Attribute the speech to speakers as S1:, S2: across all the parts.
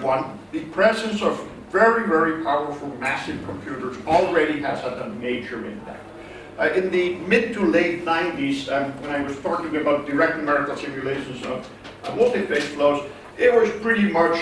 S1: one, the presence of very, very powerful massive computers already has had a major impact. In the mid to late 90s, when I was talking about direct numerical simulations of multiphase flows, it was pretty much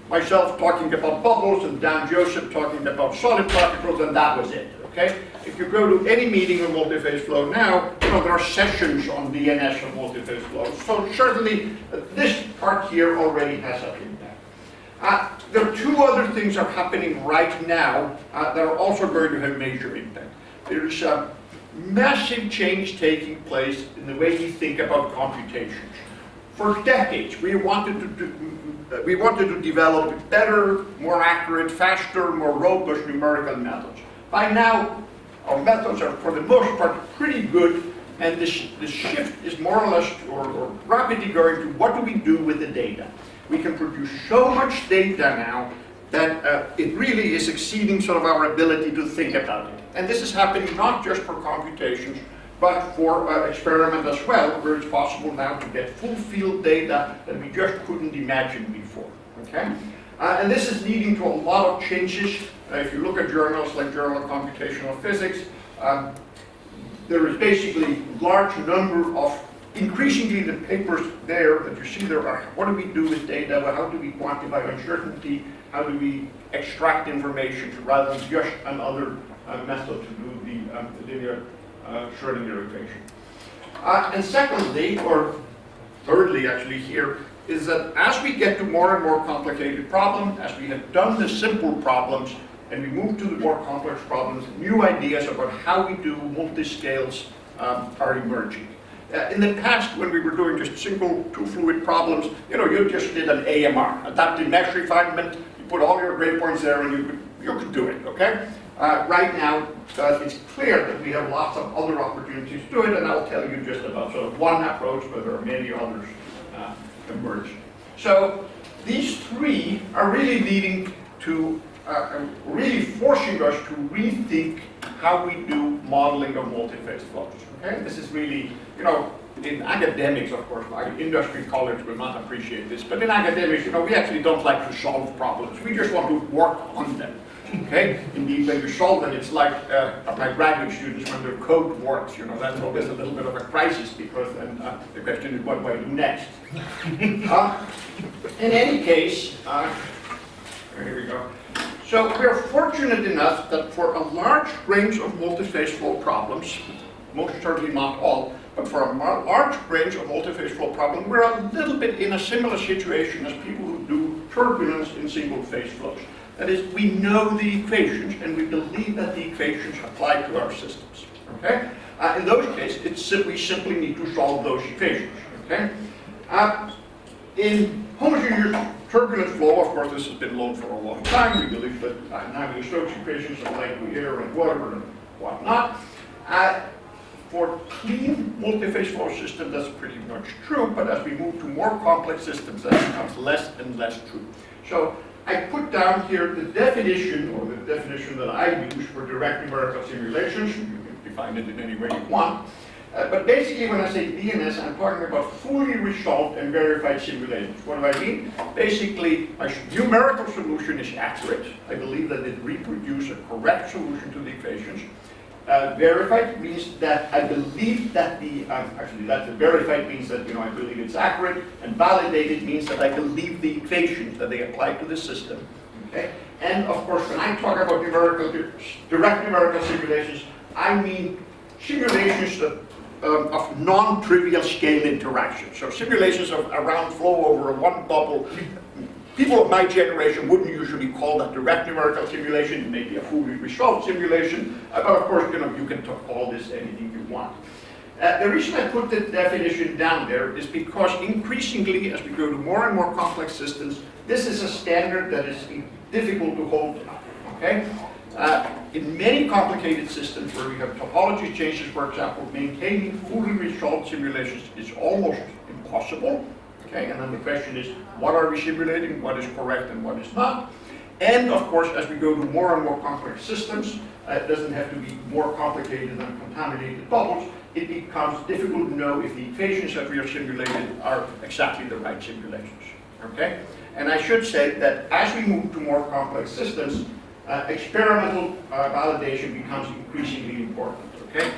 S1: myself talking about bubbles and Dan Joseph talking about solid particles, and that was it. Okay? If you go to any meeting on multiphase flow now, you know, there are sessions on DNS of multiphase flows. So certainly this part here already has an impact. There are two other things that are happening right now that are also going to have major impact. There's a massive change taking place in the way we think about computations. For decades, we wanted to develop better, more accurate, faster, more robust numerical methods. By now, our methods are, for the most part, pretty good, and this shift is more or less, or rapidly going to what do we do with the data. We can produce so much data now that it really is exceeding sort of our ability to think about it. And this is happening not just for computations, but for experiment as well, where it's possible now to get full field data that we just couldn't imagine before. Okay? And this is leading to a lot of changes. If you look at journals like Journal of Computational Physics, there is basically a large number of, increasingly the papers there that you see there are, what do we do with data, how do we quantify uncertainty, how do we extract information rather than just another method to do the linear Schrödinger equation. And secondly, or thirdly actually here, is that as we get to more and more complicated problems, as we have done the simple problems, and we move to the more complex problems, new ideas about how we do multi-scales are emerging. In the past, when we were doing just single two-fluid problems, you know, you just did an AMR, adaptive mesh refinement. You put all your grade points there, and you could do it. Okay. Right now, it's clear that we have lots of other opportunities to do it, and I'll tell you just about sort of one approach, but there are many others emerging. So these three are really leading to, really forcing us to rethink how we do modeling of multiphase flows. Okay, this is really, you know, in academics, of course, my industry colleagues will not appreciate this, but in academics, you know, we actually don't like to solve problems. We just want to work on them. Okay, indeed, when you solve them, it's like my graduate students when their code works. You know, that's always a little bit of a crisis because then the question is, what do I do next? In any case, here we go. So we're fortunate enough that for a large range of multiphase flow problems, most certainly not all, but for a large range of multiphase flow problems, we're a little bit in a similar situation as people who do turbulence in single phase flows. That is, we know the equations, and we believe that the equations apply to our systems. Okay? In those cases, we simply need to solve those equations. Okay? In homogeneous turbulent flow, of course, this has been known for a long time. We believe that Navier-Stokes equations apply to air and water and whatnot. For clean multiphase flow systems, that's pretty much true, but as we move to more complex systems, that becomes less and less true. So I put down here the definition, or the definition that I use for direct numerical simulations. You can define it in any way you want. But basically, when I say DNS, I'm talking about fully resolved and verified simulations. What do I mean? Basically, my numerical solution is accurate. I believe that it reproduces a correct solution to the equations. Verified means that I believe that verified means that, you know, I believe it's accurate, and validated means that I believe the equations that they apply to the system. Okay? And of course, when I talk about direct numerical simulations, I mean simulations that, of non-trivial scale interactions. So simulations of around flow over one bubble. People of my generation wouldn't usually call that direct numerical simulation. It may be a fully resolved simulation, but of course, you know, you can call this anything you want. The reason I put the definition down there is because increasingly, as we go to more and more complex systems, this is a standard that is difficult to hold up. Okay? In many complicated systems where we have topology changes, for example, maintaining fully resolved simulations is almost impossible. Okay, and then the question is, what are we simulating, what is correct and what is not? And of course, as we go to more and more complex systems, it doesn't have to be more complicated than contaminated bubbles. It becomes difficult to know if the equations that we are simulating are exactly the right simulations. Okay? And I should say that as we move to more complex systems, experimental validation becomes increasingly important. Okay?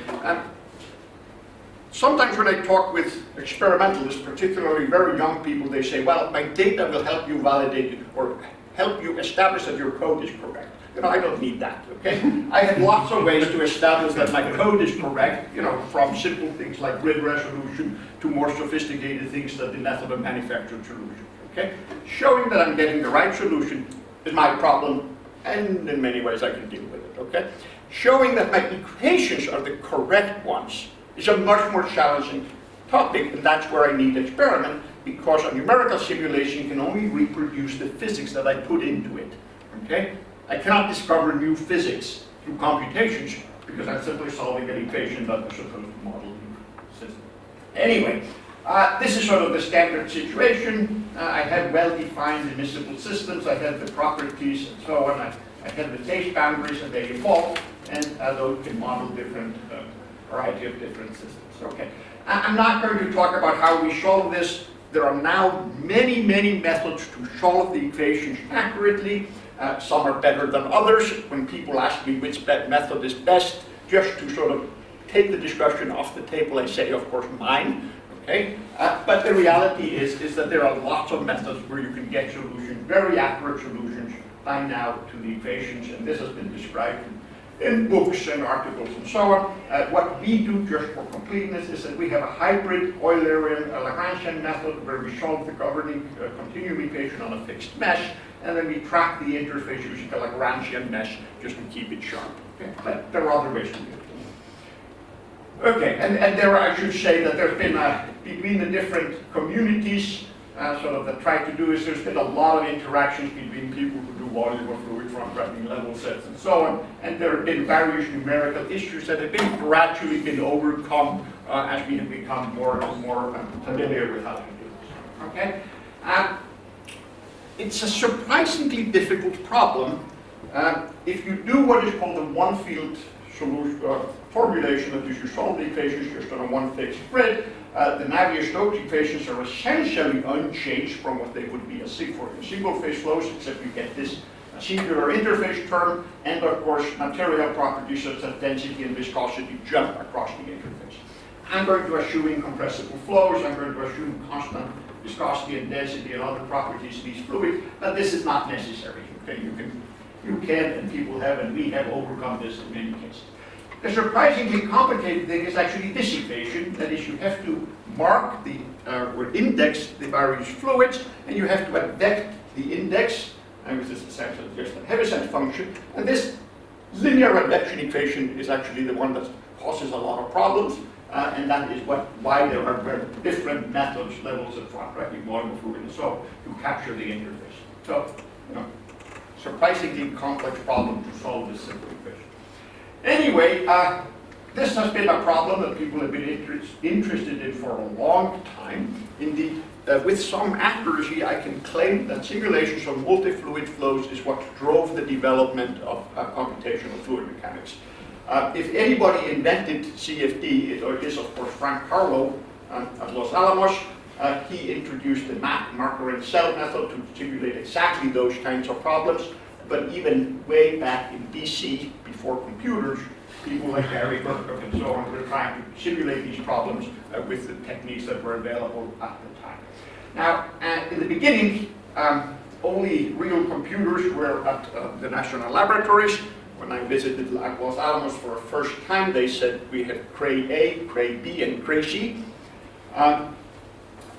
S1: Sometimes when I talk with experimentalists, particularly very young people, they say, well, my data will help you validate it or help you establish that your code is correct. You know, I don't need that, okay? I have lots of ways to establish that my code is correct, you know, from simple things like grid resolution to more sophisticated things like the method of manufactured solution, okay? Showing that I'm getting the right solution is my problem, and in many ways I can deal with it, okay? Showing that my equations are the correct ones is a much more challenging topic, and that's where I need experiment, because a numerical simulation can only reproduce the physics that I put into it, okay? I cannot discover new physics through computations because I'm simply solving an equation that was supposed to model the system. Anyway, this is sort of the standard situation. I had well-defined immiscible systems. I had the properties and so on. I had the phase boundaries and they evolved, and those can model different variety of different systems. Okay, I'm not going to talk about how we solve this. There are now many, many methods to solve the equations accurately. Some are better than others. When people ask me which method is best, just to sort of take the discussion off the table, I say, of course, mine. Okay? But the reality is that there are lots of methods where you can get solutions, very accurate solutions, by now to the equations, and this has been described in books and articles and so on. What we do, just for completeness, is that we have a hybrid Eulerian Lagrangian method where we solve the governing continuum equation on a fixed mesh, and then we track the interface using a Lagrangian mesh just to keep it sharp. Okay? But there are other ways to do it. Okay, and there I should say that there's been, between the different communities, sort of that try to do is there's been a lot of interactions between people who do volume of fluid front-running level sets and so on, and there have been various numerical issues that have been gradually been overcome as we have become more and more familiar with how to do this. Okay? It's a surprisingly difficult problem if you do what is called a one-field solution formulation, that is, you solve the equations just on a one-fixed grid. The Navier-Stokes equations are essentially unchanged from what they would be for single-phase flows, except you get this singular interface term, and of course material properties such as density and viscosity jump across the interface. I'm going to assume incompressible flows, I'm going to assume constant viscosity and density and other properties of these fluids, but this is not necessary. Okay, you can and people have, and we have overcome this in many cases. The surprisingly complicated thing is actually this equation. That is, you have to mark or index the various fluids, and you have to advect the index, and this is essentially just a Heaviside function. And this linear advection equation is actually the one that causes a lot of problems, and that is why there are very different methods, levels of front-running volume of fluid, and so to capture the interface. So, you know, surprisingly complex problem to solve this simple equation. Anyway, this has been a problem that people have been interested in for a long time. Indeed, with some accuracy, I can claim that simulations of multi-fluid flows is what drove the development of computational fluid mechanics. If anybody invented CFD, it is of course Frank Harlow at Los Alamos. He introduced the marker and cell method to simulate exactly those kinds of problems. But even way back in DC, before computers, people like Gary Birkhoff and so on were trying to simulate these problems with the techniques that were available at the time. Now, in the beginning, only real computers were at the national laboratories. When I visited Los Alamos for the first time, they said we had Cray A, Cray B, and Cray C.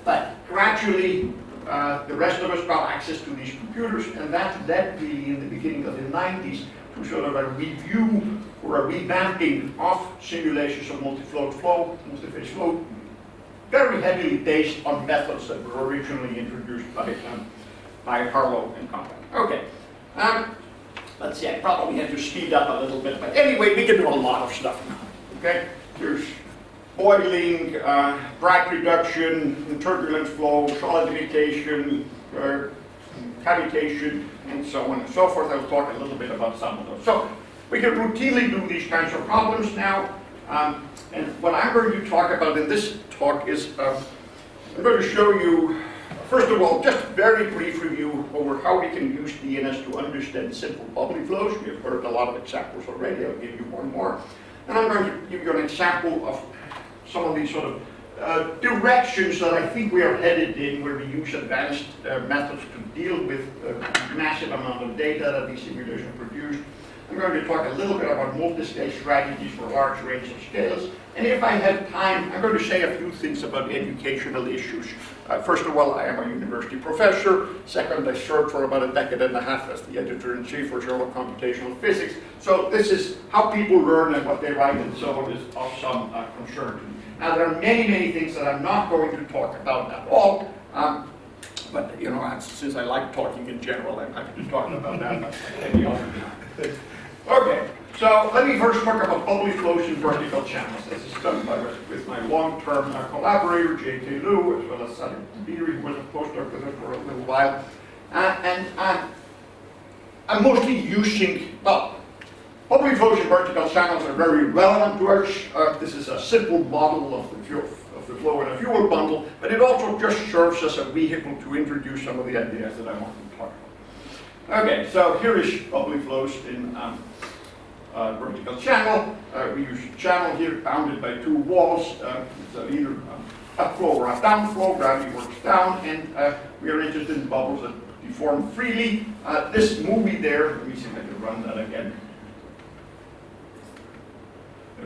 S1: But gradually, the rest of us got access to these computers, and that led really in the beginning of the 90s to sort of a review or a revamping of simulations of multi-phase flow, very heavily based on methods that were originally introduced by Harlow and company. Okay, let's see, I probably had to speed up a little bit, but anyway, we can do a lot of stuff now. Okay, there's boiling, drag reduction, turbulent flow, solidification, cavitation, and so on and so forth. I'll talk a little bit about some of those. So we can routinely do these kinds of problems now. And what I'm going to talk about in this talk is I'm going to show you a First of all, just a very brief review over how we can use DNS to understand simple bubbly flows. We have heard a lot of examples already. I'll give you one more. And I'm going to give you an example of some of these sort of directions that I think we are headed in, where we use advanced methods to deal with massive amount of data that these simulations produce. I'm going to talk a little bit about multi-stage strategies for a large range of scales. And if I have time, I'm going to say a few things about educational issues. First of all, I am a university professor. Second, I served for about a decade and a half as the editor-in-chief for Journal of Computational Physics. So this is how people learn and what they write and so on is of some concern to me. Now, there are many, many things that I'm not going to talk about at all. But, you know, since I like talking in general, I'm happy to talk about that any other time. Okay, so let me first talk about bubbly flows in vertical channels. This is done with my long-term collaborator, J.K. Liu, as well as Sally Beery, who was a postdoc with us for a little while. I'm mostly using, well, bubbly flows in vertical channels are very relevant to us. This is a simple model of the flow in a fuel bundle, but it also just serves as a vehicle to introduce some of the ideas that I want to talk about. Okay, so here is bubbly flows in vertical channel. We use a channel here bounded by two walls. So either upflow or a downflow. Gravity works down, and we are interested in bubbles that deform freely. This movie there, let me see if I can run that again.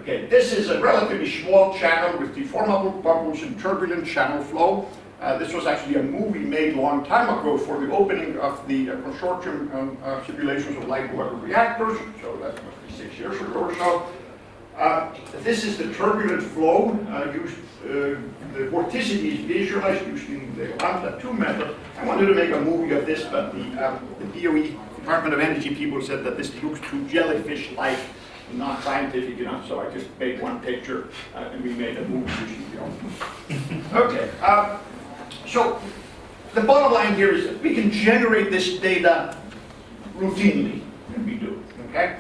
S1: Okay, this is a relatively small channel with deformable bubbles and turbulent channel flow. This was actually a movie made a long time ago for the opening of the consortium simulations of light water reactors, so that must be 6 years ago or so. This is the turbulent flow the vorticity is visualized using the lambda 2 method. I wanted to make a movie of this, but the DOE, Department of Energy people said that this looks too jellyfish-like, not scientific enough, so I just made one picture and we made a movie using the Okay. So the bottom line here is that we can generate this data routinely, and we do, okay?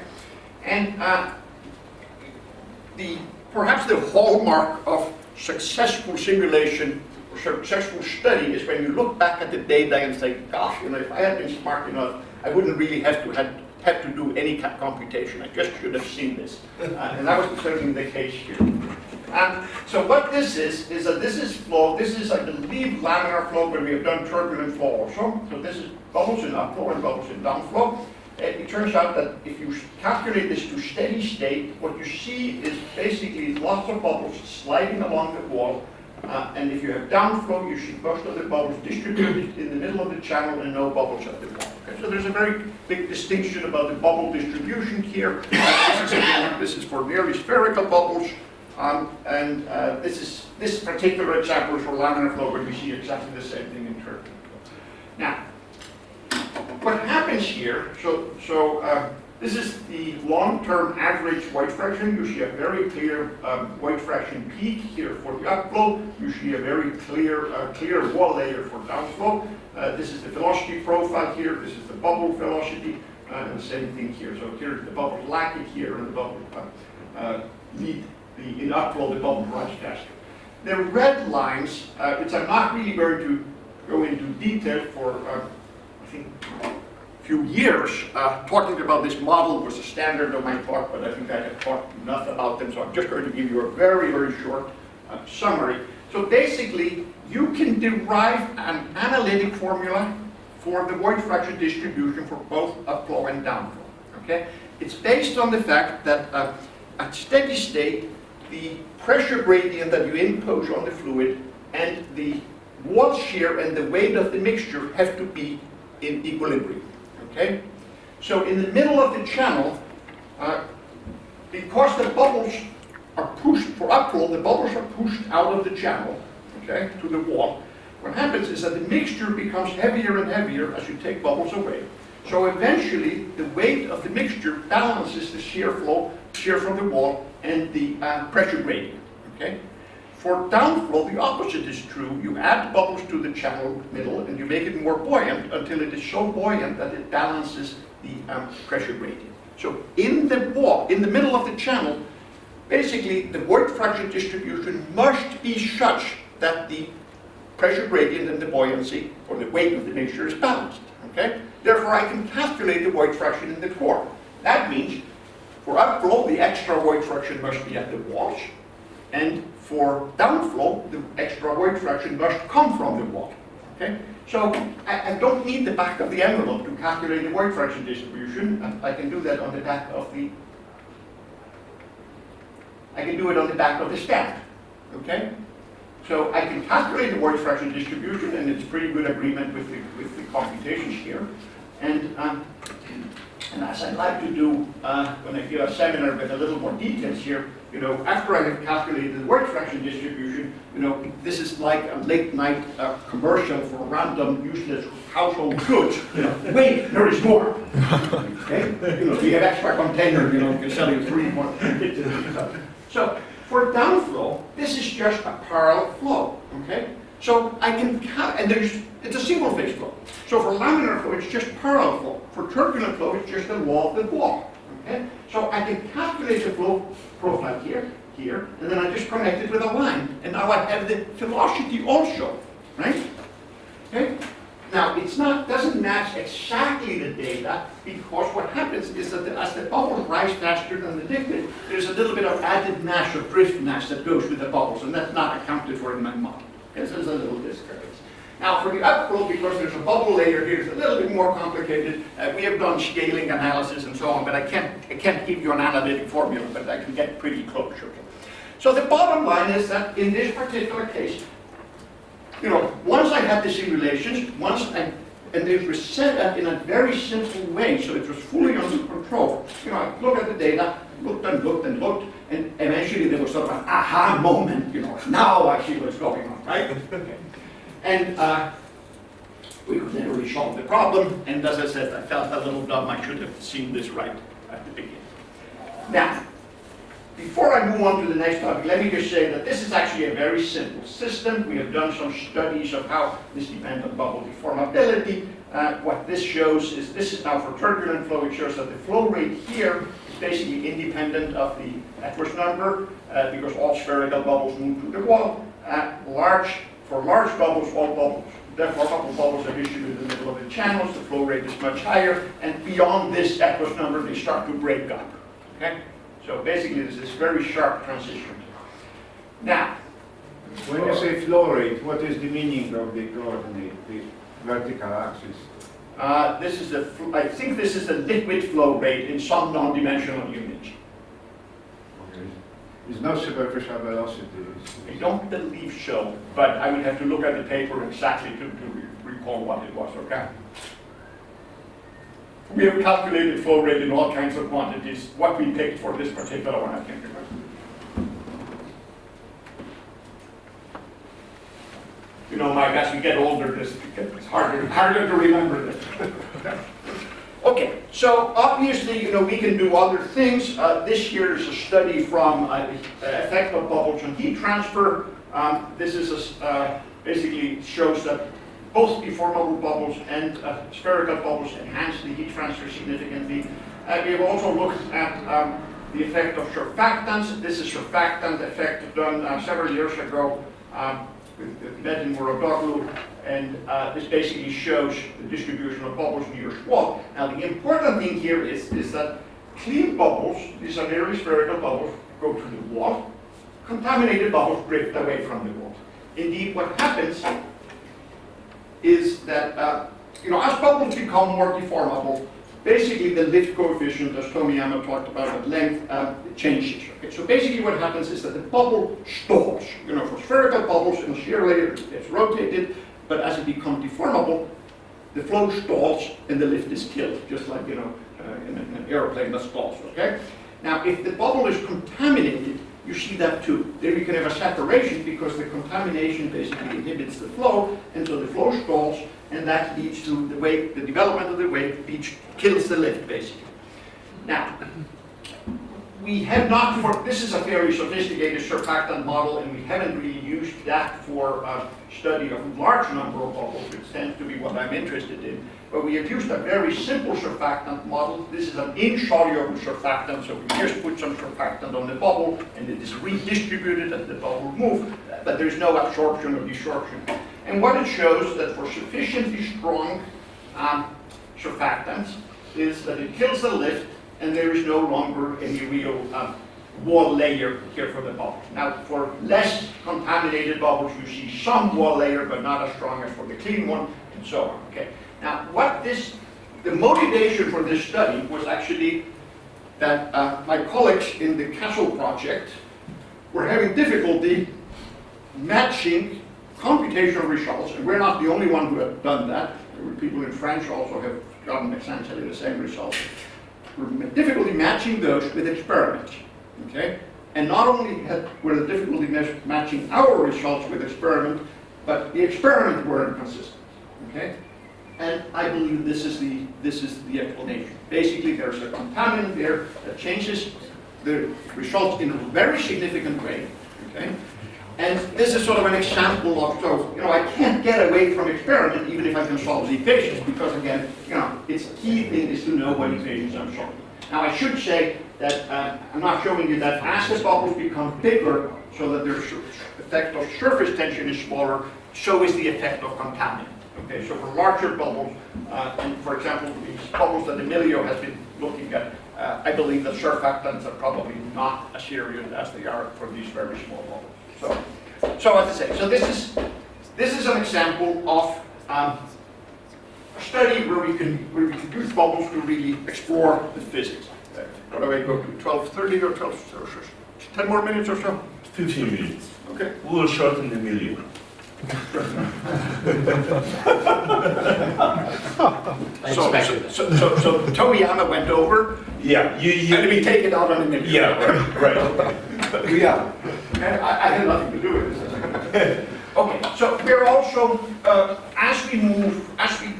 S1: And perhaps the hallmark of successful simulation or successful study is when you look back at the data and say, gosh, you know, if I had been smart enough, I wouldn't really have to do any computation. I just should have seen this. And that was certainly the case here. So what this is that this is flow. This is, I believe, laminar flow, but we have done turbulent flow also. So this is bubbles in upflow and bubbles in downflow. It turns out that if you calculate this to steady state, what you see is basically lots of bubbles sliding along the wall. And if you have downflow, you see most of the bubbles distributed in the middle of the channel and no bubbles at the wall. Okay, so there's a very big distinction about the bubble distribution here. This is for nearly spherical bubbles. This particular example is for laminar flow, but we see exactly the same thing in turbulent flow. Now, what happens here, this is the long-term average white fraction. You see a very clear white fraction peak here for the upflow. You see a very clear wall layer for downflow. This is the velocity profile here. This is the bubble velocity, and the same thing here. So here the bubble lacking here, and the bubble in upflow the bubble rise faster. The red lines, which I'm not really going to go into detail for, I think, few years. Talking about this model was a standard of my talk, but I think I have talked enough about them, so I'm just going to give you a very, very short summary. So basically, you can derive an analytic formula for the void fraction distribution for both upflow and downflow. Okay? It's based on the fact that at steady state, the pressure gradient that you impose on the fluid and the wall shear and the weight of the mixture have to be in equilibrium. Okay? So in the middle of the channel, because the bubbles are pushed for upflow, the bubbles are pushed out of the channel, okay, to the wall. What happens is that the mixture becomes heavier and heavier as you take bubbles away. So eventually, the weight of the mixture balances the shear from the wall and the pressure gradient. Okay? For downflow, the opposite is true. You add bubbles to the channel middle and you make it more buoyant until it is so buoyant that it balances the pressure gradient. So in the middle of the channel, basically the void fraction distribution must be such that the pressure gradient and the buoyancy, or the weight of the mixture, is balanced. Okay? Therefore, I can calculate the void fraction in the core. That means for upflow, the extra void fraction must be at the walls, and for downflow, the extra void fraction must come from the wall. Okay? So I don't need the back of the envelope to calculate the void fraction distribution. I can do that on the back of the. I can do it on the back of the stamp. Okay? So I can calculate the void fraction distribution, and it's pretty good agreement with the computations here. And as I like to do when I give a seminar with a little more details here, you know, after I have calculated the void fraction distribution, you know, this is like a late night commercial for random useless household goods. You know, wait, there is more. Okay, you know, we have extra container. You know, we can sell you 3 more. So for downflow, this is just a parallel flow. Okay, so I can and it's a single phase flow. So for laminar flow, it's just parallel flow. For turbulent flow, it's just a wall of the wall. Okay? So I can calculate the flow profile here, and then I just connect it with a line, and now I have the velocity also, right? Okay? Now doesn't match exactly the data, because what happens is that as the bubbles rise faster than the liquid, there's a little bit of added mass or drift mass that goes with the bubbles, and that's not accounted for in my model. Okay? So there's a little discrepancy. Now for the upflow, because there's a bubble layer here, it's a little bit more complicated. We have done scaling analysis and so on, but I can't give you an analytic formula, but I can get pretty close. Okay? So the bottom line is that in this particular case, you know, once I had the simulations, and they were set up in a very simple way, so it was fully under control. You know, I looked at the data, looked and looked and looked, and eventually there was sort of an aha moment. You know, now I see what's going on, right? Okay. And we could never really solve the problem, and as I said, I felt a little dumb. I should have seen this right at the beginning. Now, before I move on to the next topic, let me just say that this is actually a very simple system. We have done some studies of how this depends on bubble deformability. What this shows is, this is now for turbulent flow. It shows that the flow rate here is basically independent of the Edwards number, because all spherical bubbles move to the wall. For large bubbles, all bubbles, therefore bubbles are distributed in the middle of the channels, the flow rate is much higher, and beyond this Edwards number, they start to break up. Okay? So basically, there's this very sharp transition. Now,
S2: when you say flow rate, what is the meaning of the coordinate, the vertical axis?
S1: I think this is the liquid flow rate in some non-dimensional units.
S2: Okay. It's not superficial velocity.
S1: I don't believe so, but I would have to look at the paper exactly to recall what it was, okay? We have calculated flow rate in all kinds of quantities. What we picked for this particular one, I can't remember. You know, Mike, as we get older, this gets harder to remember this. Okay, so obviously, you know, we can do other things. This year is a study from the effect of bubbles on heat transfer. This is basically shows that both deformable bubbles and spherical bubbles enhance the heat transfer significantly. We have also looked at the effect of surfactants. This is surfactant effect done several years ago with Metin Muradoglu, and this basically shows the distribution of bubbles near the wall. Now the important thing here is that clean bubbles, these are nearly spherical bubbles, go to the wall. Contaminated bubbles drift away from the wall. Indeed, what happens is that, you know, as bubbles become more deformable, basically the lift coefficient, as Tomiyama talked about at length, changes. Okay? So basically what happens is that the bubble stalls. You know, for spherical bubbles in a shear layer, it's rotated, but as it becomes deformable, the flow stalls and the lift is killed, just like, you know, in an airplane that stalls, okay? Now, if the bubble is contaminated, you see that too. There you can have a separation because the contamination basically inhibits the flow, and so the flow stalls, and that leads to the wake, the development of the wake, which kills the lift basically. Now, we have not, this is a fairly sophisticated surfactant model, and we haven't really used that for study of a large number of bubbles, which tends to be what I'm interested in. But we have used a very simple surfactant model. This is an insoluble surfactant, so we just put some surfactant on the bubble, and it is redistributed as the bubble moves, but there's no absorption or desorption. And what it shows that for sufficiently strong surfactants is that it kills the lift and there is no longer any real wall layer here for the bubbles. Now, for less contaminated bubbles, you see some wall layer, but not as strong as for the clean one, and so on. Okay. Now, the motivation for this study was actually that my colleagues in the Castle project were having difficulty matching computational results, and we're not the only one who have done that. People in France also have gotten essentially the same results. We're difficulty matching those with experiments. Okay? And not only were the difficulty matching our results with experiment, but the experiment were inconsistent. Okay? And I believe this is the explanation. Basically, there's a contaminant there that changes the results in a very significant way. Okay? And this is sort of an example of, so, I can't get away from experiment even if I can solve the equations, because again, its key thing is to know what equations I'm solving. Now, I should say that I'm not showing you that as the bubbles become bigger, so that their effect of surface tension is smaller, so is the effect of contaminant. Okay, so for larger bubbles, and for example, these bubbles that Emilio has been looking at, I believe that surfactants are probably not as serious as they are for these very small bubbles. So as I say, so this is an example of a study where we can use bubbles to really explore the physics. What do I go to? 12:30 or 12? 10 more minutes or so?
S3: 15 minutes.
S1: Okay.
S3: We will shorten the million.
S1: So Tomiyama went over.
S3: Yeah,
S1: and we take it out on Emilio.
S3: Yeah, right.
S1: Yeah. And I had nothing to do with this. Okay, so we're also, as we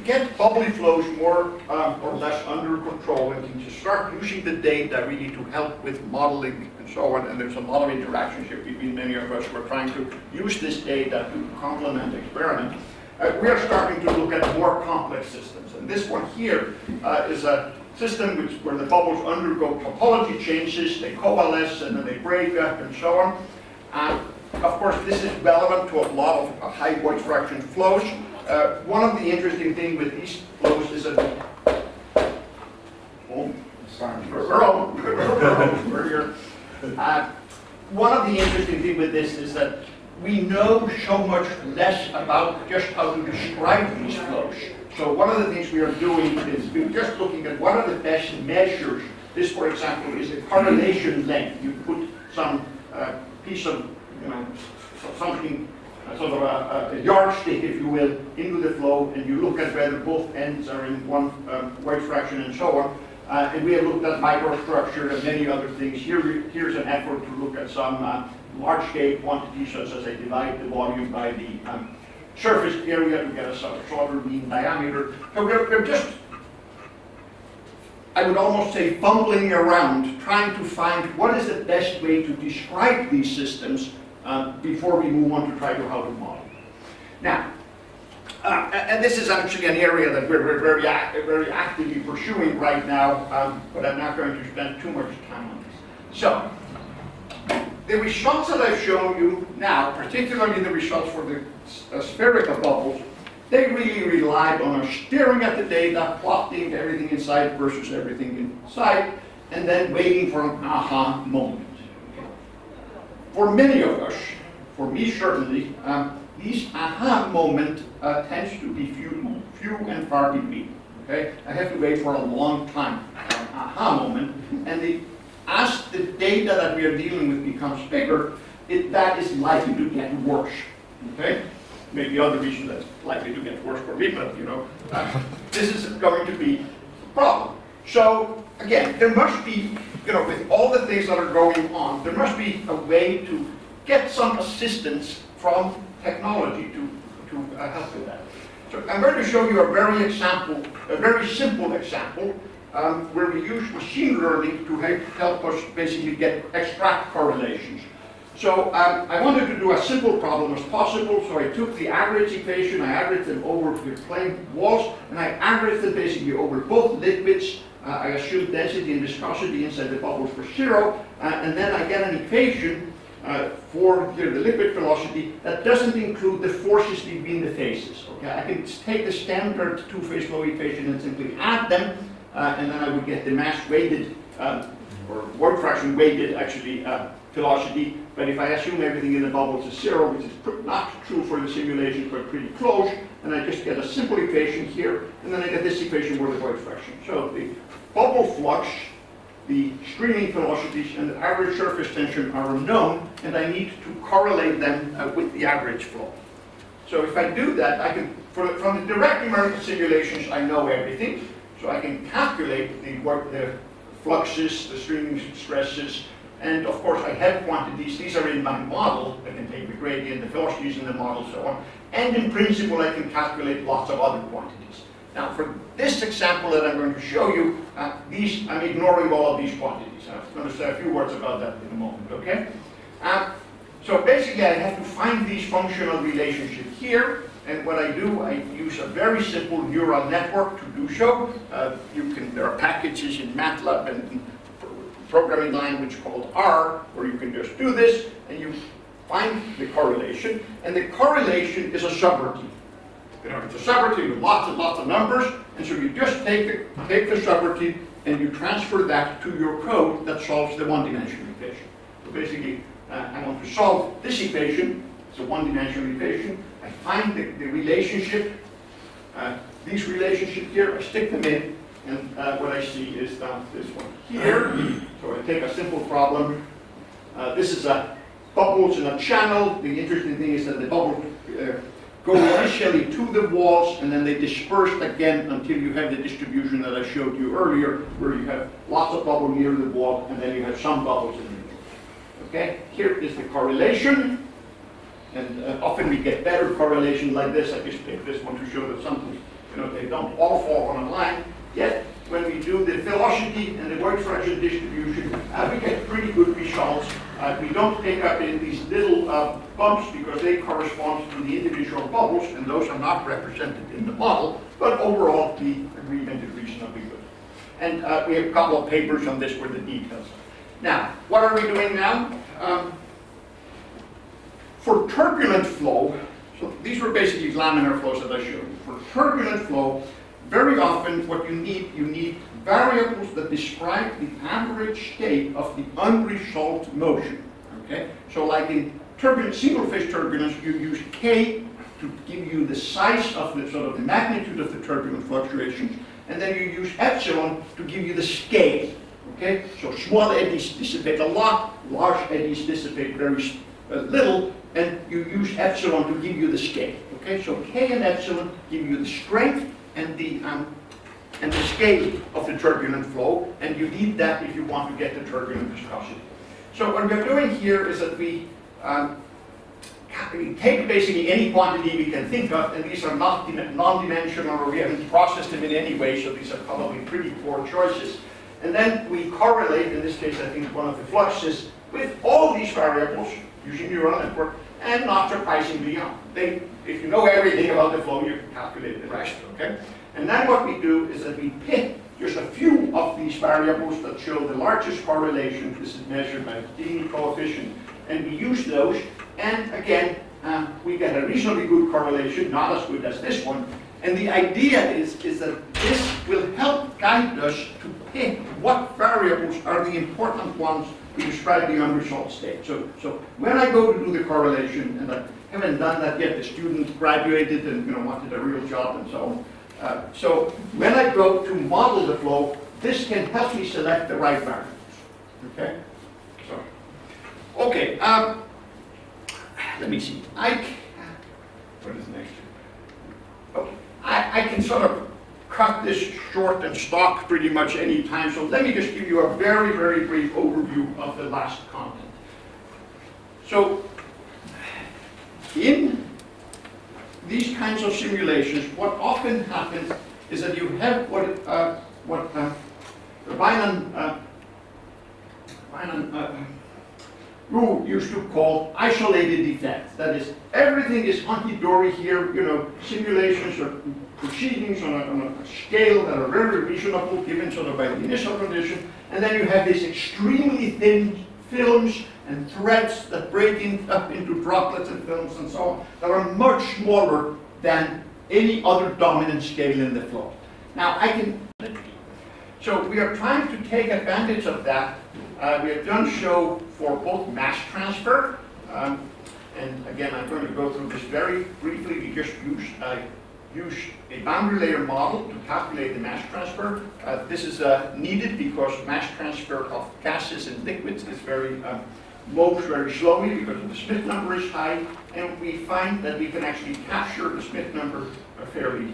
S1: get bubbly flows more or less under control and can just start using the data really to help with modeling and so on, and there's a lot of interactions here between many of us who are trying to use this data to complement experiment, we are starting to look at more complex systems. And this one here is a system where the bubbles undergo topology changes, they coalesce and then they break up and so on. Of course, this is relevant to a lot of high void fraction flows. One of the interesting things with these flows is that one of the interesting things with this is that we know so much less about just how to describe these flows. So one of the things we are doing is we're just looking at what are the best measures. This, for example, is a correlation length. You put some piece of something, sort of a yardstick, if you will, into the flow, and you look at whether both ends are in one void fraction and so on. And we have looked at microstructure and many other things. Here's an effort to look at some large-scale quantities, such as I divide the volume by the surface area to get a sort of shorter mean diameter. So we're just, I would almost say, fumbling around, trying to find what is the best way to describe these systems before we move on to try to how to model. Now, and this is actually an area that we're very actively pursuing right now, but I'm not going to spend too much time on this. So, the results that I've shown you now, particularly the results for the spherical bubbles, they really relied on us staring at the data, plotting everything inside versus everything inside, and then waiting for an aha moment. For many of us, for me certainly, these aha moment tends to be few and far between. Okay, I have to wait for a long time for an aha moment, and as the data that we are dealing with becomes bigger, that is likely to get worse. Okay, maybe other reasons that's likely to get worse for me, but this is going to be a problem. So again, there must be, with all the things that are going on, there must be a way to get some assistance from technology to help with that. So I'm going to show you a very simple example where we use machine learning to help us basically extract correlations. So I wanted to do as simple problem as possible, so I took the average equation, I averaged them over the plane walls, and I averaged them basically over both liquids. I assumed density and viscosity inside the bubbles for 0, and then I get an equation for here the liquid velocity, that doesn't include the forces between the phases. Okay, I can take the standard two-phase flow equation and simply add them, and then I would get the mass weighted or work fraction weighted actually velocity. But if I assume everything in the bubbles is 0, which is not true for the simulation, but pretty close, and I just get a simple equation here, and then I get this equation for the work fraction. So the bubble flux, the streaming velocities, and the average surface tension are unknown, and I need to correlate them with the average flow. So if I do that, I can, from the direct numerical simulations, I know everything. So I can calculate the fluxes, the streaming stresses, and of course I have quantities. These are in my model. I can take the gradient, the velocities in the model, so on. And in principle, I can calculate lots of other quantities. Now, for this example that I'm going to show you, I'm ignoring all of these quantities. I'm going to say a few words about that in a moment, okay? So basically, I have to find these functional relationships here, and what I do, I use a very simple neural network to do so. There are packages in MATLAB and programming language called R, where you can just do this, and you find the correlation, and the correlation is a subroutine. You know, it's a subroutine with lots and lots of numbers, and so you just take the subroutine and you transfer that to your code that solves the one-dimensional equation. So basically, I want to solve this equation. It's a one-dimensional equation. I find the relationship, these relationships here, I stick them in, and what I see is this one here. So I take a simple problem. This is bubbles in a channel. The interesting thing is that the bubbles go initially to the walls, and then they disperse again until you have the distribution that I showed you earlier, where you have lots of bubble near the wall, and then you have some bubbles in the middle. Okay, here is the correlation, and often we get better correlation like this. I just take this one to show that sometimes, you know, they don't all fall on a line. Yet, when we do the velocity and the work fraction distribution, we get pretty good results. We don't pick up in these little bumps because they correspond to the individual bubbles, and those are not represented in the model, but overall the agreement is reasonably good. And we have a couple of papers on this for the details. Now, what are we doing now? For turbulent flow, so these were basically laminar flows that I showed you. For turbulent flow, very often what you need variables that describe the average state of the unresolved motion. Okay? So like in turbulent, single-phase turbulence, you use K to give you the size of the sort of the magnitude of the turbulent fluctuations, and then you use epsilon to give you the scale. Okay? So small eddies dissipate a lot, large eddies dissipate very little, and you use epsilon to give you the scale. Okay? So K and epsilon give you the strength and the scale of the turbulent flow, and you need that if you want to get the turbulent viscosity. So what we're doing here is that we take basically any quantity we can think of, and these are not non-dimensional, or we haven't processed them in any way, so these are probably pretty poor choices. And then we correlate, in this case I think one of the fluxes, with all these variables using neural network, and not surprisingly, if you know everything about the flow, you can calculate the rest, okay? And then what we do is that we pick just a few of these variables that show the largest correlation. This is measured by the Gini coefficient, and we use those, and again, we get a reasonably good correlation, not as good as this one. And the idea is that this will help guide us to pick what variables are the important ones to describe the unresolved state. So when I go to do the correlation, and I haven't done that yet, the student graduated and wanted a real job and so on. So when I go to model the flow, this can help me select the right variables. Okay? So, okay. Let me see. What is next? Okay. I can sort of cut this short and stop pretty much any time, so let me just give you a very, very brief overview of the last content. So, in these kinds of simulations, what often happens is that you have what Rue used to call isolated effects. That is, everything is hunky-dory here, simulations or proceedings on a scale that are very reasonable given sort of by the initial condition, and then you have this extremely thin films and threads that break up into droplets and films and so on, that are much smaller than any other dominant scale in the flow. Now I can, so we are trying to take advantage of that. We have done so for both mass transfer, and again I'm going to go through this very briefly. We just use a boundary layer model to calculate the mass transfer. This is needed because mass transfer of gases and liquids is moves very slowly because the Smith number is high, and we find that we can actually capture the Smith number fairly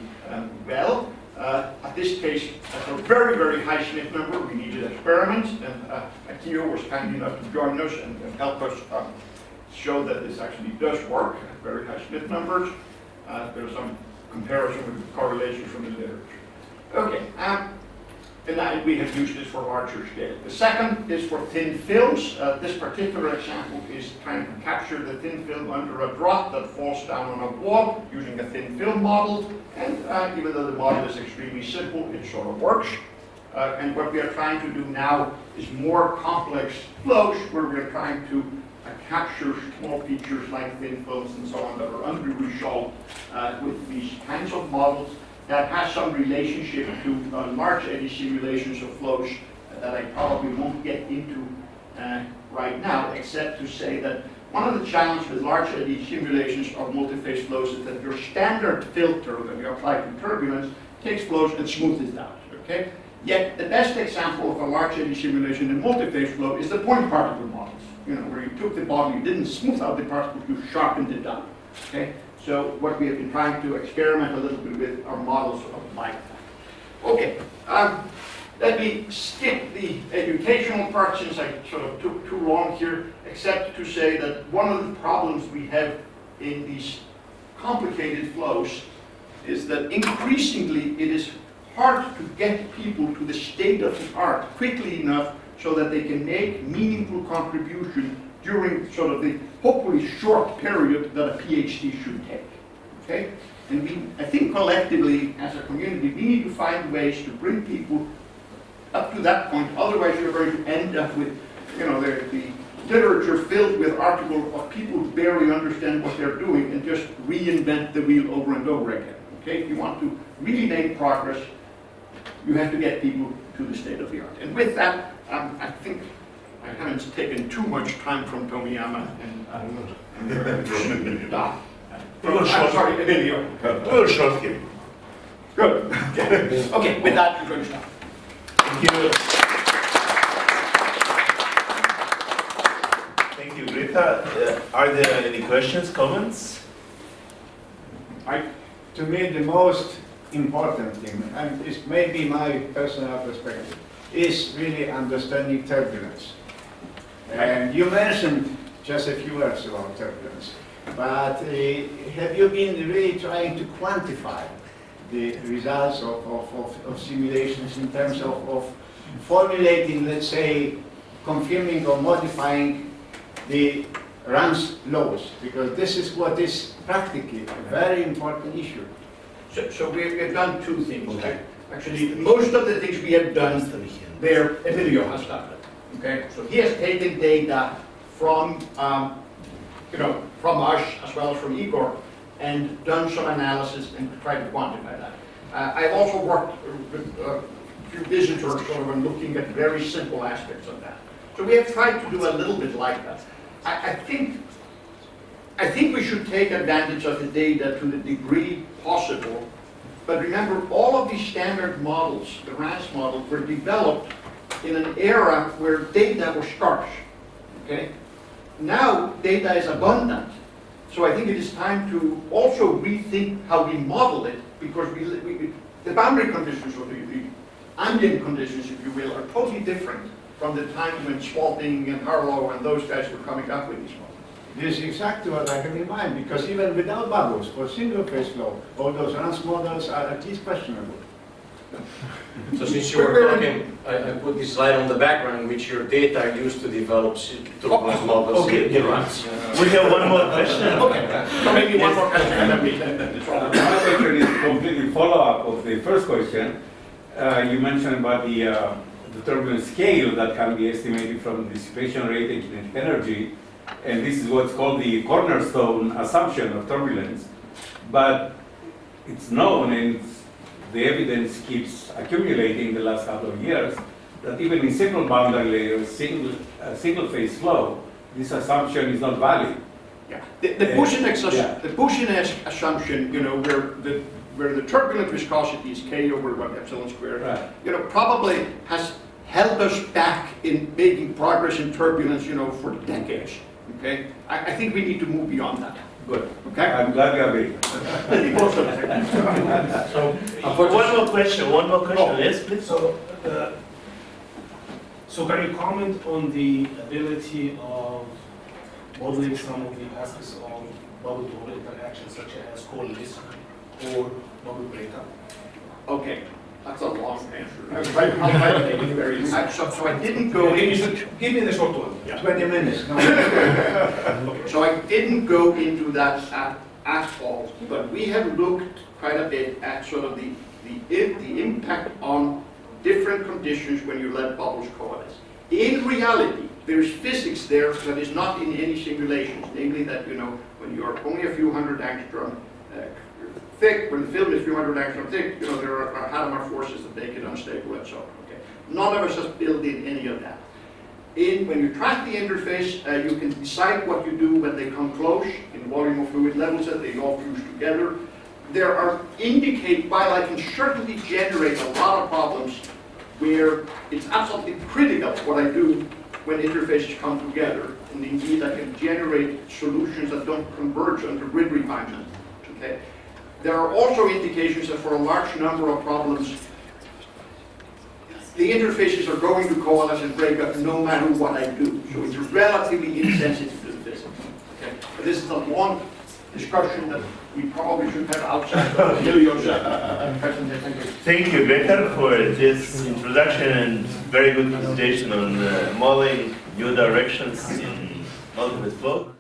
S1: well. At this case, at a very, very high Smith number, we needed experiments, and Akio was kind enough to join us and help us show that this actually does work at very high Smith numbers. There's some comparison with correlation from the literature. Okay, and we have used this for larger scale. The second is for thin films. This particular example is trying to capture the thin film under a drop that falls down on a wall using a thin film model. And even though the model is extremely simple, it sort of works. And what we are trying to do now is more complex flows where we are trying to capture small features like thin films and so on that are under-resolved with these kinds of models that has some relationship to large eddy simulations of flows that I probably won't get into right now, except to say that one of the challenges with large eddy simulations of multiphase flows is that your standard filter that you apply to turbulence takes flows and smooths it out. Okay? Yet the best example of a large eddy simulation in multiphase flow is the point particle models. You know, where you took the bottle, you didn't smooth out the particles, you sharpened it down. Okay? So what we have been trying to experiment a little bit with are models of like that. Okay, let me skip the educational part since I sort of took too long here, except to say that one of the problems we have in these complicated flows is that increasingly it is hard to get people to the state of the art quickly enough so that they can make meaningful contribution during sort of the hopefully short period that a PhD should take. Okay? And I think collectively, as a community, we need to find ways to bring people up to that point. Otherwise, you're going to end up with, you know, the literature filled with articles of people who barely understand what they're doing and just reinvent the wheel over and over again. Okay? If you want to really make progress, you have to get people to the state of the art. And with that, I think I haven't taken too much time from Tomiyama and I'm sorry, Emilio.
S3: We'll short him.
S1: Good. Okay, with that, I'm going to stop.
S3: Thank you. Thank you, Greta. Are there any questions, comments?
S2: To me, the most important thing, and this may be my personal perspective, is really understanding turbulence. And you mentioned just a few words about turbulence, but have you been really trying to quantify the results of simulations in terms of formulating, let's say, confirming or modifying the runs laws? Because this is what is practically a very important issue.
S1: So we've done two things. Okay. Actually, most of the things we have done there, Emilio has done it. Okay, so he has taken data from, from us as well as from Igor, and done some analysis and tried to quantify that. I've also worked with a few visitors sort of on looking at very simple aspects of that. So we have tried to do a little bit like that. I think we should take advantage of the data to the degree possible. But remember, all of these standard models, the RAS models, were developed in an era where data was scarce. Okay? Now data is abundant. So I think it is time to also rethink how we model it, because the boundary conditions, or the ambient conditions, if you will, are totally different from the time when Spalding and Harlow and those guys were coming up with these models.
S2: This is exactly what I have in mind, because even without bubbles, for single-phase flow, all those RANS models are at least questionable.
S4: So since you were talking, I put this slide on the background in which your data are used to develop turbulence models.
S3: Okay,
S4: in RANS.
S3: We have one more question.
S1: Okay, so maybe one more question and then we can
S5: Actually, it's completely follow-up of the first question. You mentioned about the turbulence scale that can be estimated from the dissipation rate and kinetic energy, and this is what's called the cornerstone assumption of turbulence. But it's known, and the evidence keeps accumulating the last couple of years, that even in simple boundary layers, single phase flow, this assumption is not valid.
S1: Yeah. The Bushin assumption, you know, where the turbulent viscosity is K over 1 epsilon squared,
S5: Right.
S1: you know, probably has held us back in making progress in turbulence, you know, for decades. Okay, I think we need to move beyond that.
S5: Good.
S1: Okay.
S5: I'm glad you agree.
S4: So,
S3: One more question, yes, please.
S6: So can you comment on the ability of modeling some of the aspects of bubble-to-bubble interactions, such as coalescence or bubble breakup?
S1: Okay, that's a long answer. I'll try to make it very so I didn't go into.
S6: Give me the short one.
S2: 20 minutes. No.
S1: So I didn't go into that at all, but we have looked quite a bit at sort of the impact on different conditions when you let bubbles coalesce. In reality, there's physics there that is not in any simulations, namely that, you know, when you're only a few hundred angstrom thick, when the film is a few hundred angstrom thick, you know, there are Hadamard forces that make it unstable and so on. Okay. None of us has built in any of that. When you track the interface, you can decide what you do when they come close in volume of fluid levels that they all fuse together. There are while I can certainly generate a lot of problems where it's absolutely critical what I do when interfaces come together, and indeed I can generate solutions that don't converge under grid refinement. Okay? There are also indications that for a large number of problems, the interfaces are going to coalesce and break up no matter what I do. So it's relatively insensitive to the physics. Okay? But this is a long discussion that we probably should have outside of Emilio's presentation.
S3: Thank you, GRETAR, for this introduction and very good presentation on modeling new directions in multiple flow.